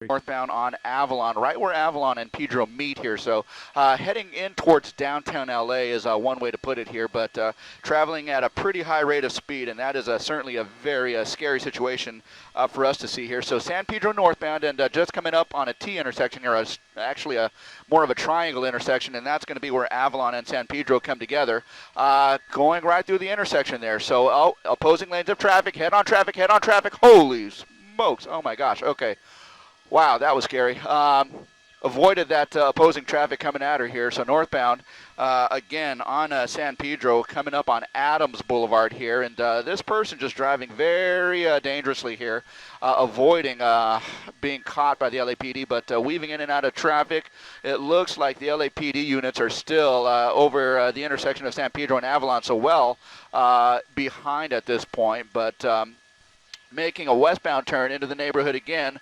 northbound on Avalon, right where Avalon and Pedro meet here. So heading in towards downtown LA is one way to put it here, but traveling at a pretty high rate of speed, and that is certainly a very scary situation for us to see here. So San Pedro northbound, and just coming up on a T intersection here, actually more of a triangle intersection, and that's going to be where Avalon and San Pedro come together, going right through the intersection there. So opposing lanes of traffic, head-on traffic, head-on traffic. Holy smokes, oh my gosh, okay. Wow, that was scary. Avoided that opposing traffic coming at her here. So northbound, again, on San Pedro, coming up on Adams Boulevard here. And this person just driving very dangerously here, avoiding being caught by the LAPD, but weaving in and out of traffic. It looks like the LAPD units are still over the intersection of San Pedro and Avalon, so well behind at this point. But making a westbound turn into the neighborhood again,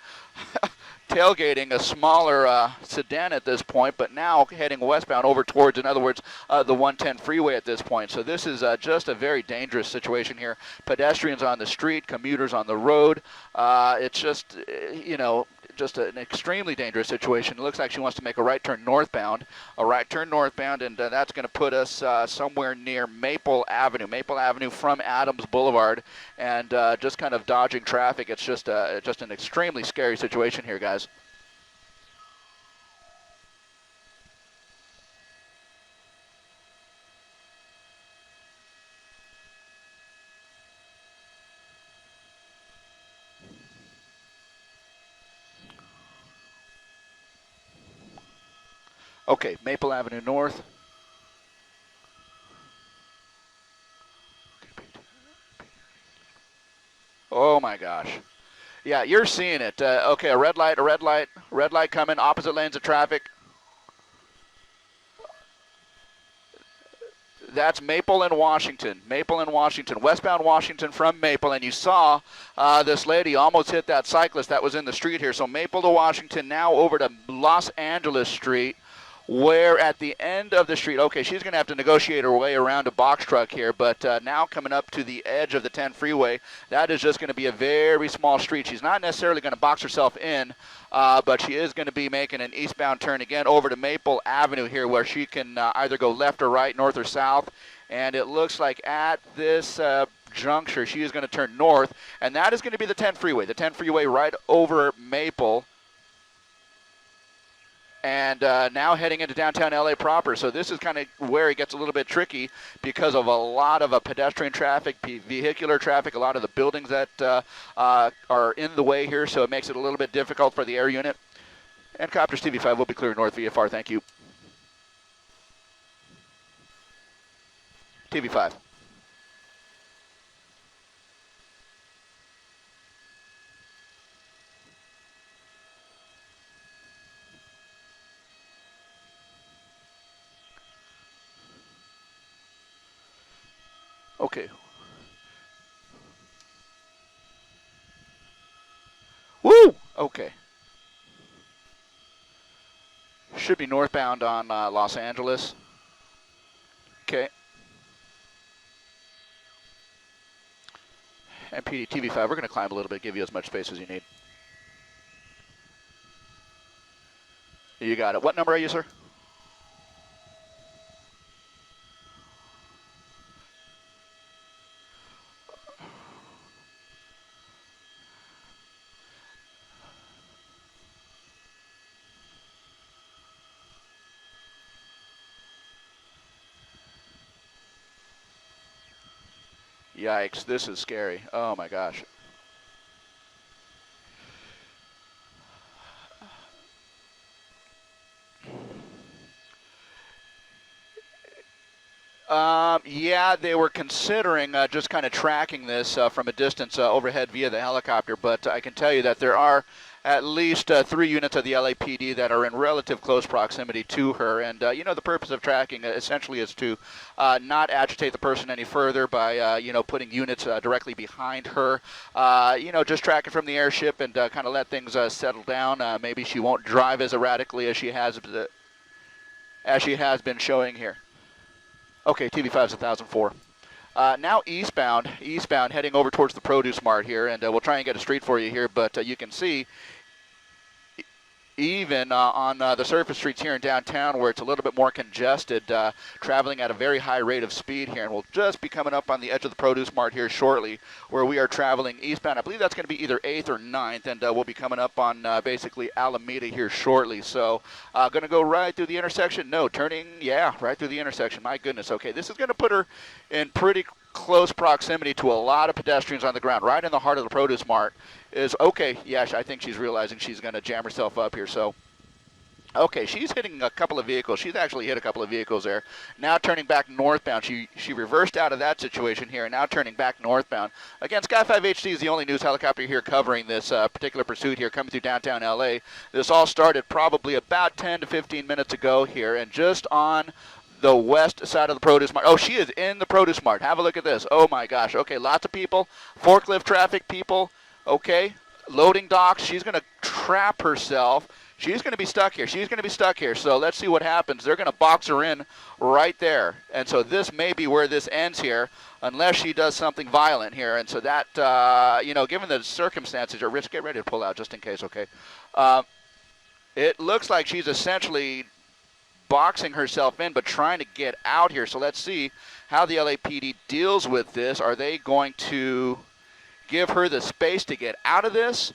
tailgating a smaller sedan at this point, but now heading westbound over towards, in other words, the 110 freeway at this point. So this is just a very dangerous situation here. Pedestrians on the street, commuters on the road. It's just, just an extremely dangerous situation. It looks like she wants to make a right turn northbound, and that's going to put us somewhere near Maple Avenue from Adams Boulevard, and just kind of dodging traffic. It's just an extremely scary situation here, guys. Okay, Maple Avenue North. Oh my gosh. Yeah, you're seeing it. Okay, a red light coming, opposite lanes of traffic. That's Maple and Washington, westbound Washington from Maple, and you saw this lady almost hit that cyclist that was in the street here. So Maple to Washington, now over to Los Angeles Street, where at the end of the street, okay, she's going to have to negotiate her way around a box truck here, but now coming up to the edge of the 10 freeway, that is just going to be a very small street. She's not necessarily going to box herself in, but she is going to be making an eastbound turn again over to Maple Avenue here, where she can either go left or right, north or south, and it looks like at this juncture, she is going to turn north, and that is going to be the 10 freeway right over Maple. And now heading into downtown LA proper. So this is kind of where it gets a little bit tricky because of a lot of pedestrian traffic, vehicular traffic, a lot of the buildings that are in the way here, so it makes it a little bit difficult for the air unit. And Copters TV5 will be clear north VFR, thank you. TV5. Okay. Woo! Okay. Should be northbound on Los Angeles. Okay. And PD TV5, we're going to climb a little bit, give you as much space as you need. You got it. What number are you, sir? Yikes, this is scary. Oh my gosh. Yeah, they were considering just kind of tracking this from a distance overhead via the helicopter, but I can tell you that there are at least 3 units of the LAPD that are in relative close proximity to her. And, the purpose of tracking essentially is to not agitate the person any further by, putting units directly behind her. Just track it from the airship and kind of let things settle down. Maybe she won't drive as erratically as she has been showing here. Okay, TV5 is 1004. Now eastbound, heading over towards the Produce Mart here, and we'll try and get a street for you here, but you can see even on the surface streets here in downtown where it's a little bit more congested, traveling at a very high rate of speed here. And we'll just be coming up on the edge of the Produce Mart here shortly where we are traveling eastbound. I believe that's going to be either 8th or 9th, and we'll be coming up on basically Alameda here shortly. So going to go right through the intersection? No, turning, yeah, right through the intersection. My goodness, okay. This is going to put her in pretty close proximity to a lot of pedestrians on the ground, right in the heart of the Produce Mart. Is okay, yeah, I think she's realizing she's going to jam herself up here. So, okay, she's hitting a couple of vehicles. She's actually hit a couple of vehicles there. Now turning back northbound. She reversed out of that situation here and now turning back northbound. Again, Sky 5 HD is the only news helicopter here covering this particular pursuit here coming through downtown L.A. This all started probably about 10 to 15 minutes ago here, and just on the west side of the Produce Mart. Oh, she is in the Produce Mart. Have a look at this. Oh, my gosh. Okay, lots of people. Forklift traffic people. Okay, loading docks. She's going to trap herself. She's going to be stuck here. She's going to be stuck here. So let's see what happens. They're going to box her in right there. And so this may be where this ends here, unless she does something violent here. And so that, given the circumstances, or Rich, get ready to pull out just in case, okay? It looks like she's essentially boxing herself in, but trying to get out here. So let's see how the LAPD deals with this. Are they going to give her the space to get out of this,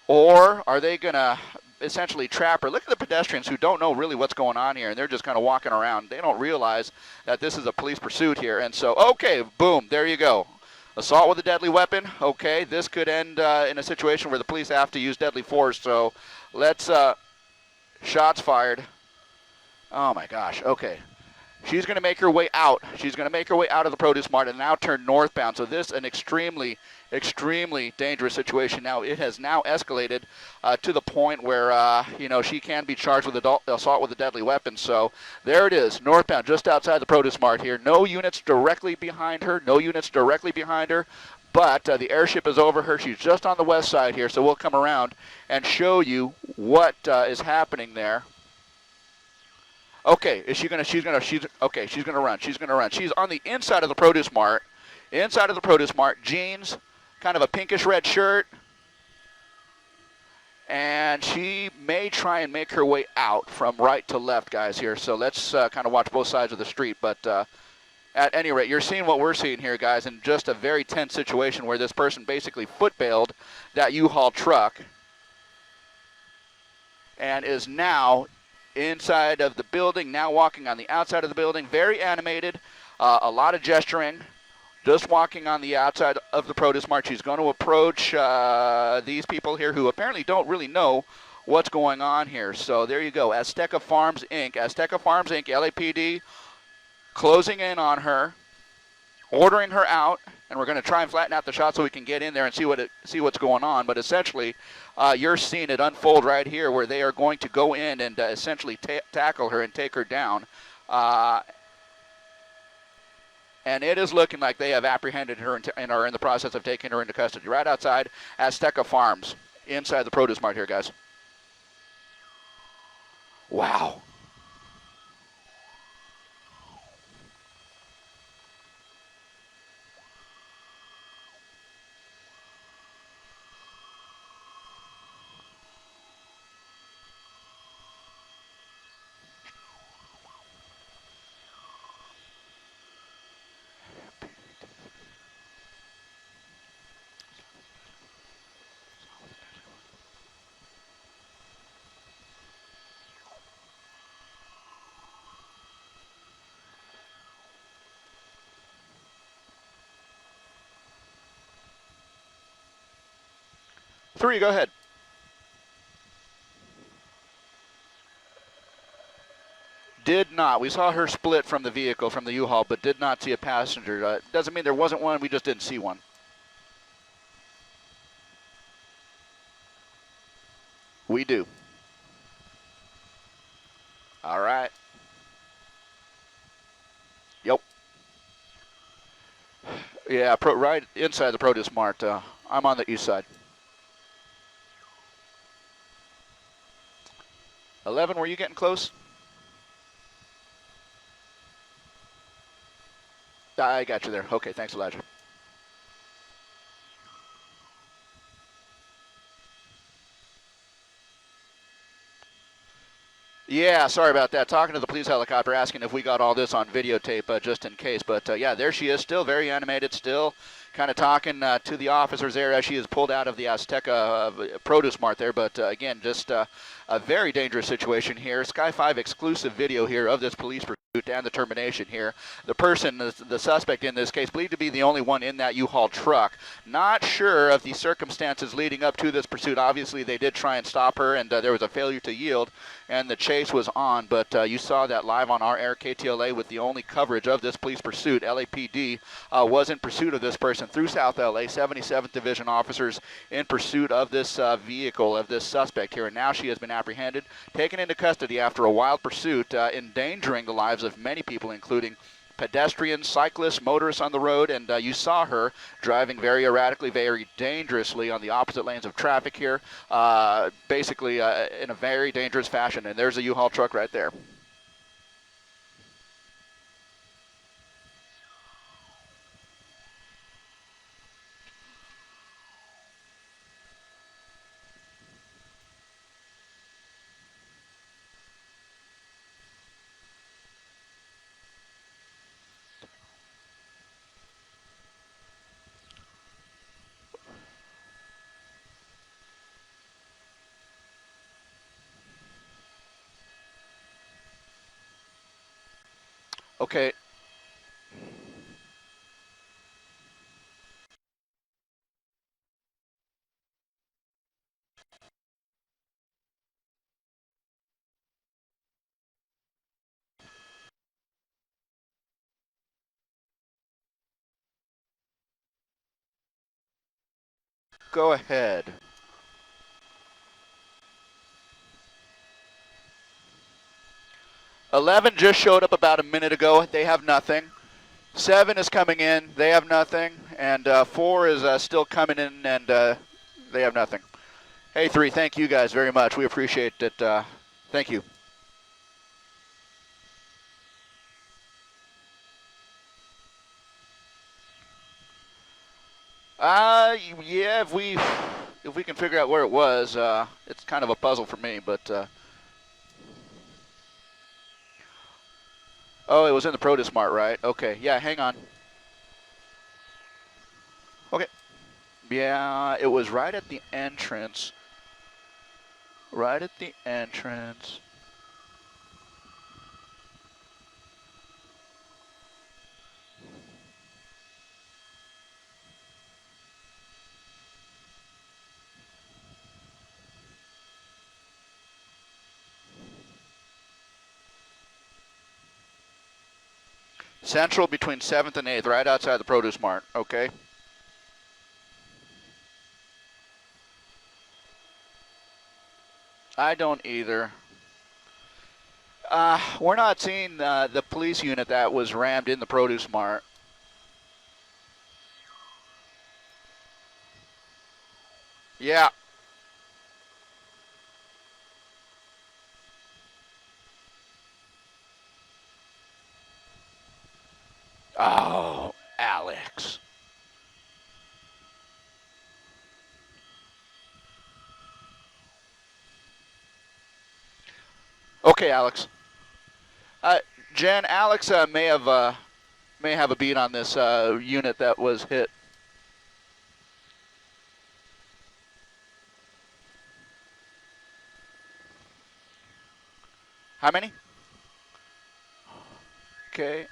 or are they going to essentially trap her? Look at the pedestrians who don't know really what's going on here, and they're just kind of walking around. They don't realize that this is a police pursuit here. And so, okay, boom, there you go. Assault with a deadly weapon. Okay, this could end in a situation where the police have to use deadly force. So let's, shots fired. Oh my gosh, okay. She's going to make her way out. She's going to make her way out of the Produce Mart and now turn northbound. So this is an extremely, extremely dangerous situation. Now it has now escalated to the point where, she can be charged with assault with a deadly weapon. So there it is, northbound, just outside the Produce Mart here. No units directly behind her. No units directly behind her. But the airship is over her. She's just on the west side here. So we'll come around and show you what is happening there. Okay, she's gonna run. She's gonna run. She's on the inside of the Produce Mart. Inside of the Produce Mart, jeans, kind of a pinkish red shirt. And she may try and make her way out from right to left, guys, here. So let's kind of watch both sides of the street. But at any rate, you're seeing what we're seeing here, guys, in just a very tense situation where this person basically foot-bailed that U-Haul truck and is now inside of the building, now walking on the outside of the building, very animated, a lot of gesturing, just walking on the outside of the Produce Mart. She's going to approach these people here who apparently don't really know what's going on here. So there you go, Azteca Farms, Inc., LAPD, closing in on her, ordering her out, and we're going to try and flatten out the shot so we can get in there and see what's going on. But essentially, you're seeing it unfold right here where they are going to go in and essentially tackle her and take her down. And it is looking like they have apprehended her and are in the process of taking her into custody. Right outside Azteca Farms, inside the Produce Mart here, guys. Wow. Three, go ahead. Did not. We saw her split from the vehicle, from the U-Haul, but did not see a passenger. Doesn't mean there wasn't one. We just didn't see one. We do. All right. Yep. Yeah, right inside the Produce Mart. I'm on the east side. 11, were you getting close? I got you there. Okay, thanks, Elijah. Yeah, sorry about that. Talking to the police helicopter, asking if we got all this on videotape just in case. But yeah, there she is, still very animated, still kind of talking to the officers there as she is pulled out of the Azteca produce mart there. But again, just a very dangerous situation here. Sky 5 exclusive video here of this police pursuit and the termination here. The person, the suspect in this case, believed to be the only one in that U-Haul truck. Not sure of the circumstances leading up to this pursuit. Obviously, they did try and stop her, and there was a failure to yield, and the chase was on. But you saw that live on our air, KTLA, with the only coverage of this police pursuit. LAPD was in pursuit of this person through South L.A. 77th Division officers in pursuit of this vehicle, of this suspect here. And now she has been apprehended, taken into custody after a wild pursuit, endangering the lives of many people, including pedestrians, cyclists, motorists on the road, and you saw her driving very erratically, very dangerously on the opposite lanes of traffic here, basically in a very dangerous fashion. And there's a U-Haul truck right there. Okay. Go ahead. 11 just showed up about a minute ago. They have nothing. 7 is coming in. They have nothing. And 4 is still coming in, and they have nothing. Hey, 3, thank you guys very much. We appreciate it. Thank you. Yeah, if we can figure out where it was, it's kind of a puzzle for me, but oh, it was in the produce mart, right? Okay, yeah, hang on. Okay. Yeah, it was right at the entrance. Right at the entrance. Central between 7th and 8th, right outside the produce mart, okay? I don't either. We're not seeing the police unit that was rammed in the produce mart. Yeah. Oh, Alex. Okay, Alex. Uh, Jen, Alex may have a beat on this unit that was hit. How many? Okay.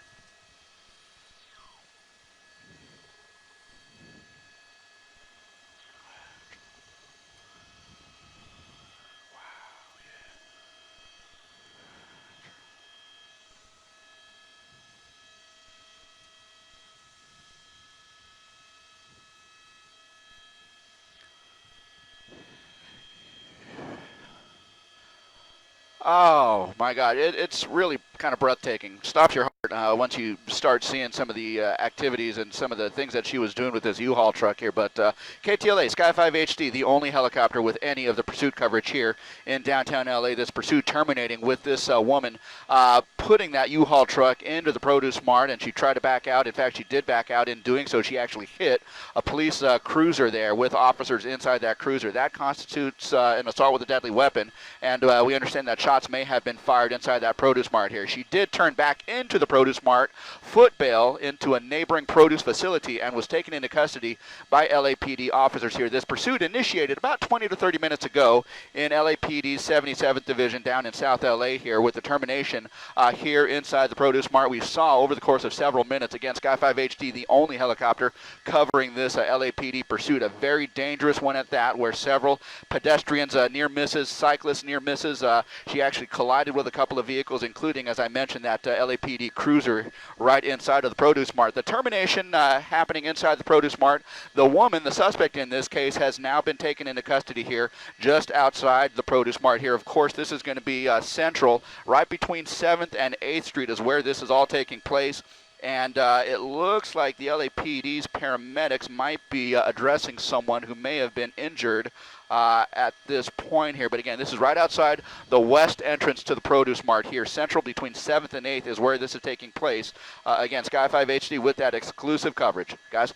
Oh my God, it's really kind of breathtaking. Stops your once you start seeing some of the activities and some of the things that she was doing with this U-Haul truck here. But KTLA, Sky 5 HD, the only helicopter with any of the pursuit coverage here in downtown LA. This pursuit terminating with this woman putting that U-Haul truck into the produce mart, and she tried to back out. In fact, she did back out. In doing so, she actually hit a police cruiser there with officers inside that cruiser. That constitutes an assault with a deadly weapon, and we understand that shots may have been fired inside that produce mart here. She did turn back into the produce mart, foot bail into a neighboring produce facility, and was taken into custody by LAPD officers here. This pursuit initiated about 20 to 30 minutes ago in LAPD's 77th Division down in South L.A. here, with the termination here inside the produce mart. We saw over the course of several minutes, again, Sky 5 HD, the only helicopter covering this LAPD pursuit, a very dangerous one at that, where several pedestrians near misses, cyclists near misses. She actually collided with a couple of vehicles, including, as I mentioned, that LAPD cruiser right inside of the produce mart. The termination happening inside the produce mart. The woman, the suspect in this case, has now been taken into custody here just outside the produce mart here. Of course, this is going to be central, right between 7th and 8th Street is where this is all taking place. And it looks like the LAPD's paramedics might be addressing someone who may have been injured at this point here. But again, this is right outside the west entrance to the produce mart here. Central between 7th and 8th is where this is taking place. Again, Sky 5 HD with that exclusive coverage. Guys?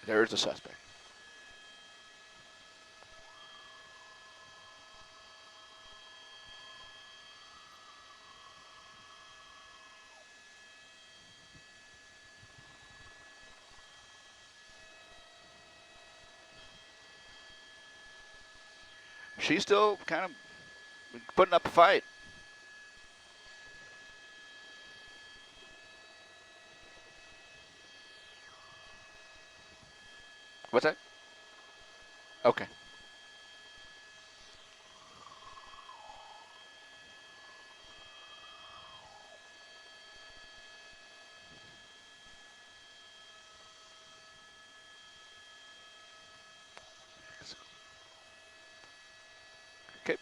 There's the suspect. She's still kind of putting up a fight. What's that? Okay. Okay.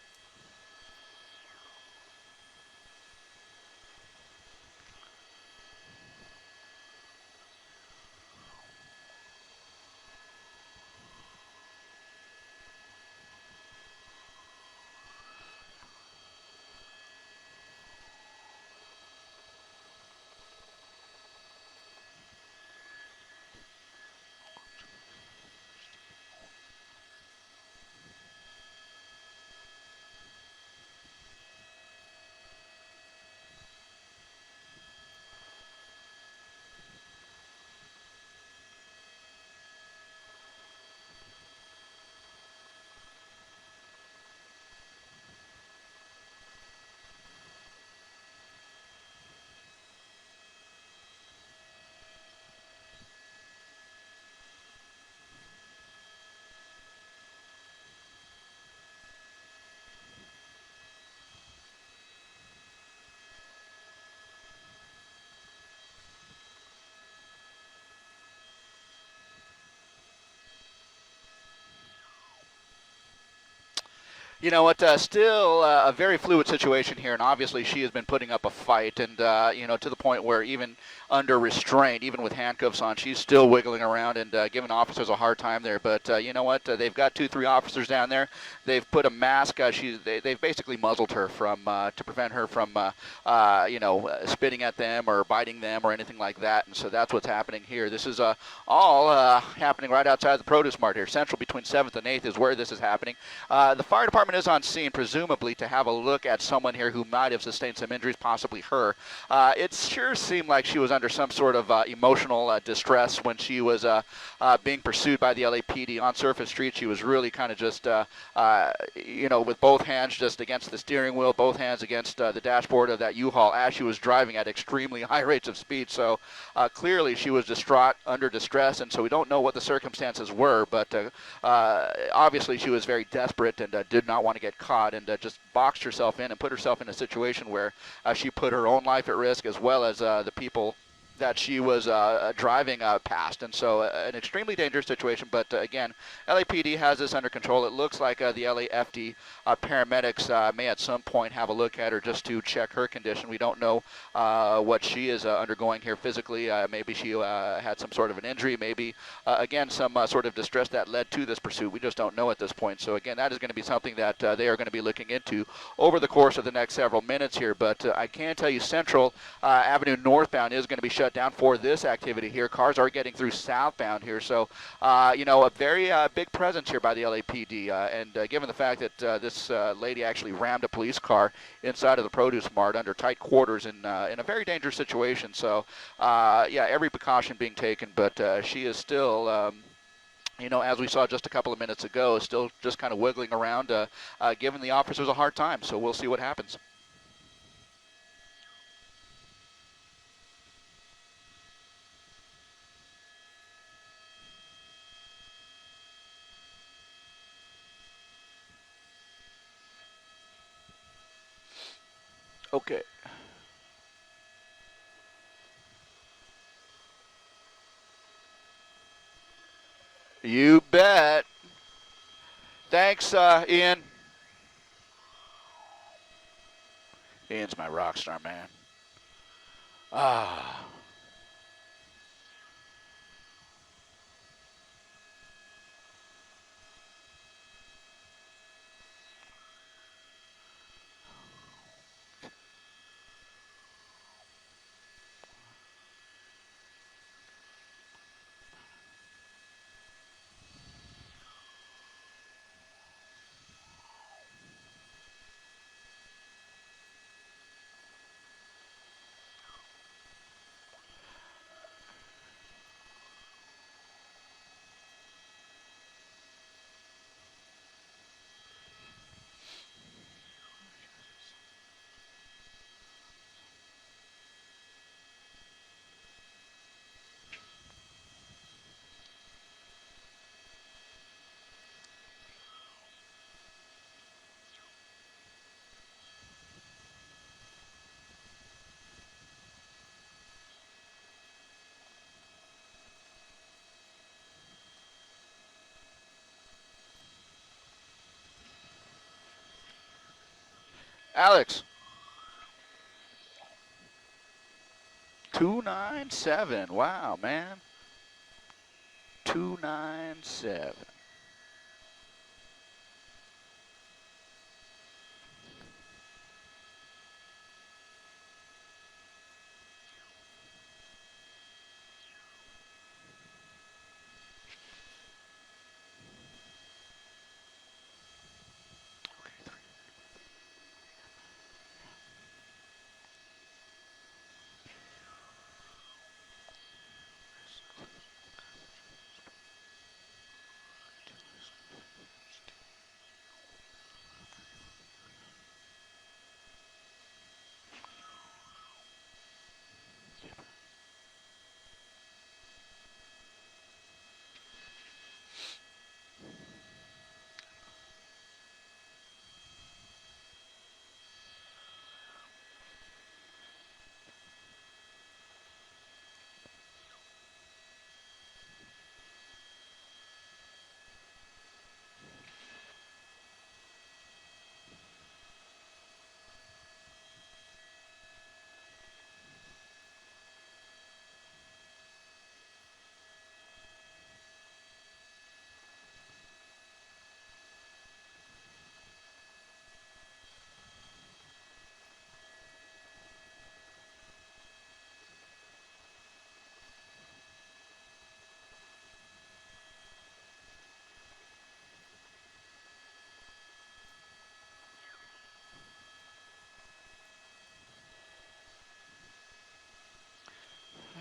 You know what? Still a very fluid situation here, and obviously she has been putting up a fight, and to the point where even under restraint, even with handcuffs on, she's still wiggling around and giving officers a hard time there. But you know what? They've got 2-3 officers down there. They've put a mask. They've basically muzzled her from to prevent her from spitting at them or biting them or anything like that. And so that's what's happening here. This is all happening right outside the produce mart here. Central between 7th and 8th is where this is happening. The fire department is on scene, presumably to have a look at someone here who might have sustained some injuries, possibly her. It sure seemed like she was under some sort of emotional distress when she was being pursued by the LAPD on Surface Street. She was really kind of just, with both hands just against the steering wheel, both hands against the dashboard of that U-Haul as she was driving at extremely high rates of speed. So clearly she was distraught, under distress, and so we don't know what the circumstances were, but obviously she was very desperate and did not not want to get caught, and just boxed herself in and put herself in a situation where she put her own life at risk as well as the people that she was driving past. And so an extremely dangerous situation, but again, LAPD has this under control. It looks like the LAFD paramedics may at some point have a look at her just to check her condition. We don't know what she is undergoing here physically. Maybe she had some sort of an injury, maybe again some sort of distress that led to this pursuit. We just don't know at this point. So again, that is going to be something that they are going to be looking into over the course of the next several minutes here. But I can tell you Central Avenue northbound is going to be shut down for this activity here. Cars are getting through southbound here. So, a very big presence here by the LAPD. And given the fact that this lady actually rammed a police car inside of the produce mart under tight quarters in a very dangerous situation. So, every precaution being taken, but she is still, as we saw just a couple of minutes ago, still just kind of wiggling around, giving the officers a hard time. So we'll see what happens. Okay. You bet. Thanks, Ian. Ian's my rock star, man. Ah. Alex. 297. Wow, man. 297.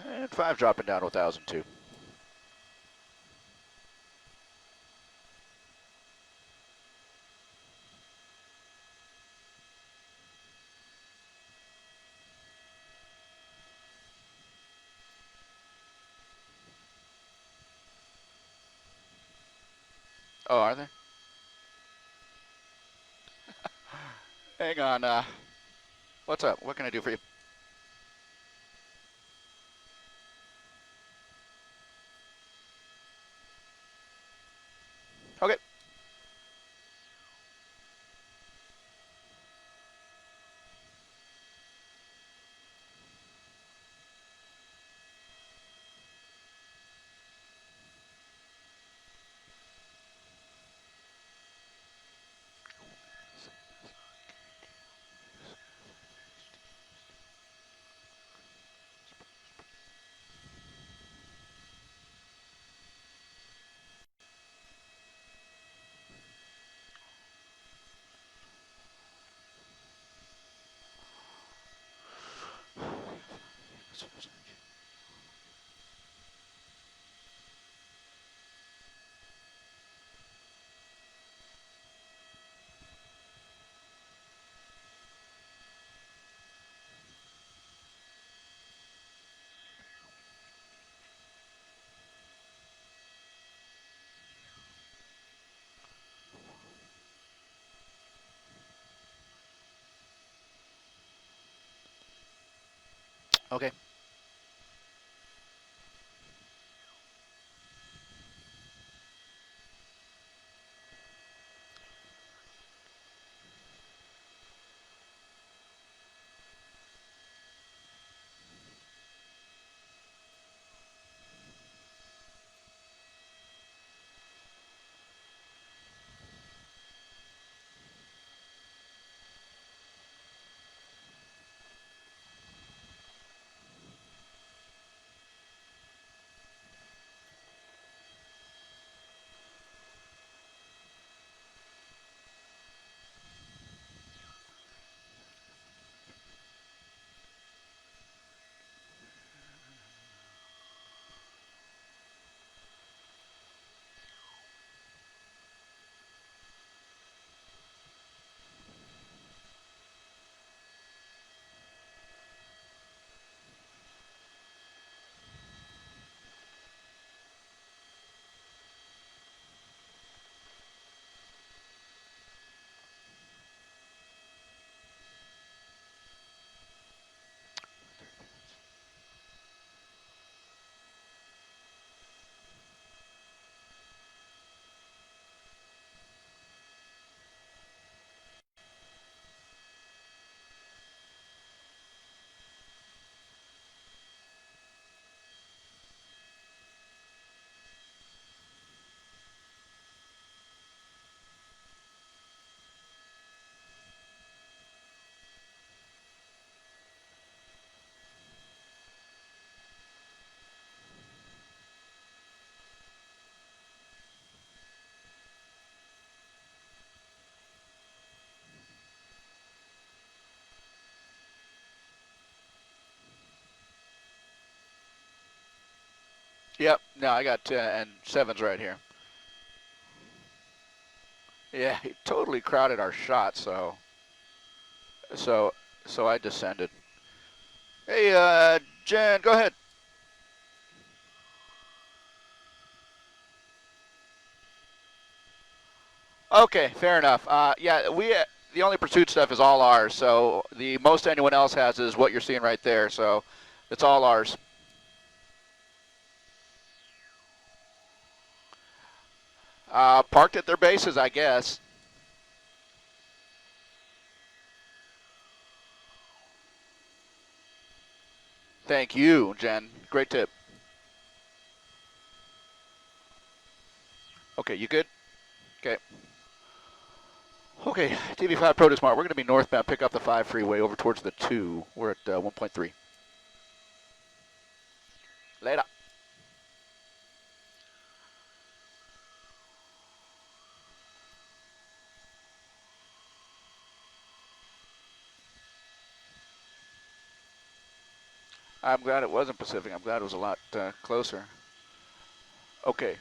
And 5 dropping down to 1,002. Oh, are they? Hang on. What's up? What can I do for you? Okay. Okay. Yep. No, I got 10 and 7's right here. Yeah, he totally crowded our shot, so so I descended. Hey, Jen, go ahead. Okay, fair enough. Yeah, the only pursuit stuff is all ours. So the most anyone else has is what you're seeing right there. So it's all ours. Parked at their bases, I guess. Thank you, Jen. Great tip. Okay, you good? Okay. Okay, TV5 Produce Mart. We're going to be northbound. Pick up the 5 freeway over towards the 2. We're at 1.3. Later. I'm glad it wasn't Pacific. I'm glad it was a lot closer. Okay.